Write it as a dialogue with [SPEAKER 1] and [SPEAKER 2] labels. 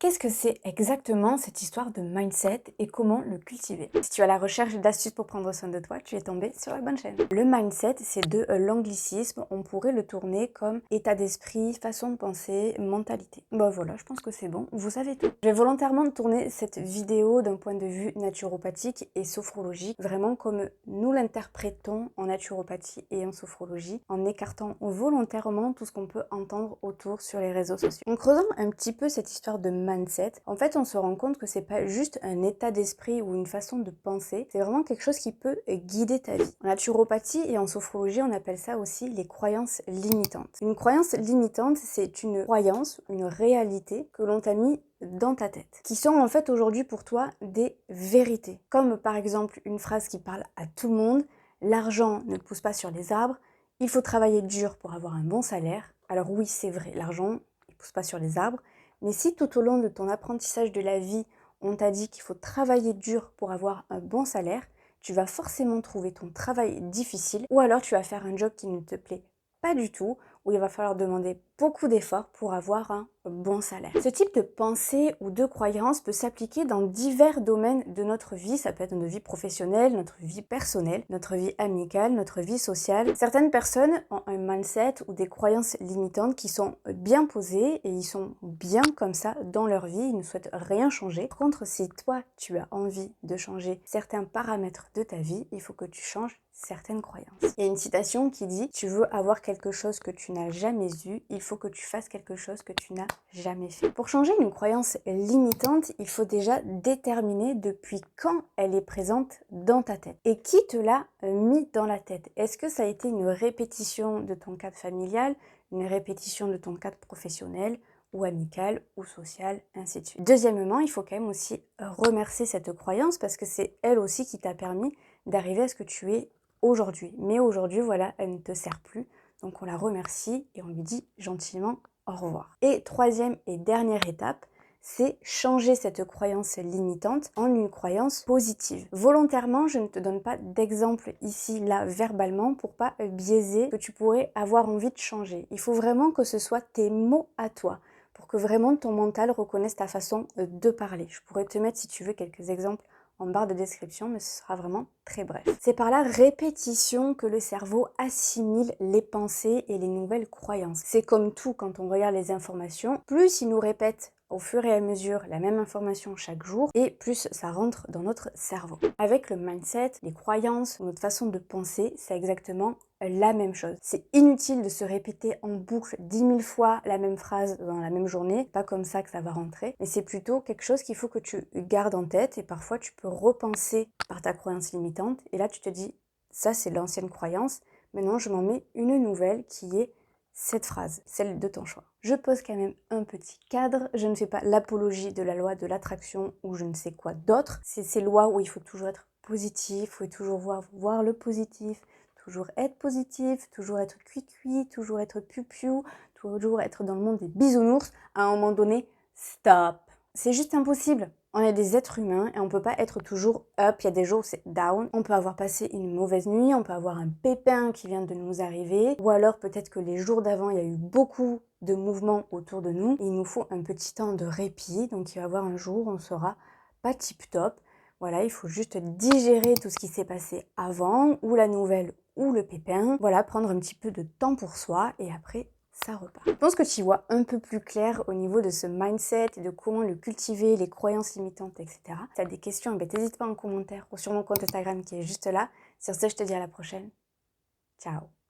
[SPEAKER 1] Qu'est-ce que c'est exactement cette histoire de mindset et comment le cultiver? Si tu as la recherche d'astuces pour prendre soin de toi, tu es tombé sur la bonne chaîne. Le mindset, c'est de l'anglicisme, on pourrait le tourner comme état d'esprit, façon de penser, mentalité. Bah voilà, je pense que c'est bon, vous savez tout. J'ai volontairement tourné cette vidéo d'un point de vue naturopathique et sophrologique, vraiment comme nous l'interprétons en naturopathie et en sophrologie, en écartant volontairement tout ce qu'on peut entendre autour sur les réseaux sociaux. En creusant un petit peu cette histoire de mindset, en fait, on se rend compte que c'est pas juste un état d'esprit ou une façon de penser, c'est vraiment quelque chose qui peut guider ta vie. En naturopathie et en sophrologie, on appelle ça aussi les croyances limitantes. Une croyance limitante, c'est une croyance, une réalité que l'on t'a mis dans ta tête, qui sont en fait aujourd'hui pour toi des vérités. Comme par exemple une phrase qui parle à tout le monde: l'argent ne pousse pas sur les arbres, il faut travailler dur pour avoir un bon salaire. Alors oui, c'est vrai, l'argent ne pousse pas sur les arbres, mais si tout au long de ton apprentissage de la vie, on t'a dit qu'il faut travailler dur pour avoir un bon salaire, tu vas forcément trouver ton travail difficile, ou alors tu vas faire un job qui ne te plaît pas du tout, où il va falloir demander beaucoup d'efforts pour avoir un bon salaire. Ce type de pensée ou de croyance peut s'appliquer dans divers domaines de notre vie. Ça peut être notre vie professionnelle, notre vie personnelle, notre vie amicale, notre vie sociale. Certaines personnes ont un mindset ou des croyances limitantes qui sont bien posées et ils sont bien comme ça dans leur vie, ils ne souhaitent rien changer. Par contre, si toi, tu as envie de changer certains paramètres de ta vie, il faut que tu changes certaines croyances. Il y a une citation qui dit: tu veux avoir quelque chose que tu n'as jamais eu, il faut que tu fasses quelque chose que tu n'as jamais fait. Pour changer une croyance limitante, il faut déjà déterminer depuis quand elle est présente dans ta tête et qui te l'a mis dans la tête. Est-ce que ça a été une répétition de ton cadre familial, une répétition de ton cadre professionnel ou amical ou social, ainsi de suite. Deuxièmement, il faut quand même aussi remercier cette croyance parce que c'est elle aussi qui t'a permis d'arriver à ce que tu es aujourd'hui. Mais aujourd'hui, voilà, elle ne te sert plus. Donc on la remercie et on lui dit gentiment au revoir. Et troisième et dernière étape, c'est changer cette croyance limitante en une croyance positive. Volontairement, je ne te donne pas d'exemple ici, là, verbalement, pour pas biaiser ce que tu pourrais avoir envie de changer. Il faut vraiment que ce soit tes mots à toi, pour que vraiment ton mental reconnaisse ta façon de parler. Je pourrais te mettre, si tu veux, quelques exemples en barre de description, mais ce sera vraiment très bref. C'est par la répétition que le cerveau assimile les pensées et les nouvelles croyances. C'est comme tout quand on regarde les informations, plus il nous répète au fur et à mesure la même information chaque jour, et plus ça rentre dans notre cerveau. Avec le mindset, les croyances, notre façon de penser, c'est exactement la même chose. C'est inutile de se répéter en boucle 10 000 fois la même phrase dans la même journée, pas comme ça que ça va rentrer, mais c'est plutôt quelque chose qu'il faut que tu gardes en tête, et parfois tu peux repenser par ta croyance limitante, et là tu te dis: ça c'est l'ancienne croyance, maintenant je m'en mets une nouvelle qui est cette phrase, celle de ton choix. Je pose quand même un petit cadre, je ne fais pas l'apologie de la loi de l'attraction ou je ne sais quoi d'autre. C'est ces lois où il faut toujours être positif, il faut toujours voir le positif, toujours être positif, toujours être cuit-cuit, toujours être piou-piou, toujours être dans le monde des bisounours. À un moment donné, stop. C'est juste impossible. On est des êtres humains et on peut pas être toujours up. Il y a des jours où c'est down. On peut avoir passé une mauvaise nuit, on peut avoir un pépin qui vient de nous arriver, ou alors peut-être que les jours d'avant, il y a eu beaucoup de mouvements autour de nous. Il nous faut un petit temps de répit, donc il va y avoir un jour où on sera pas tip top. Voilà, il faut juste digérer tout ce qui s'est passé avant, ou la nouvelle, ou le pépin. Voilà, prendre un petit peu de temps pour soi et après, ça repart. Je pense que tu vois un peu plus clair au niveau de ce mindset et de comment le cultiver, les croyances limitantes, etc. Si tu as des questions, n'hésite pas en commentaire ou sur mon compte Instagram qui est juste là. Sur ce, je te dis à la prochaine. Ciao!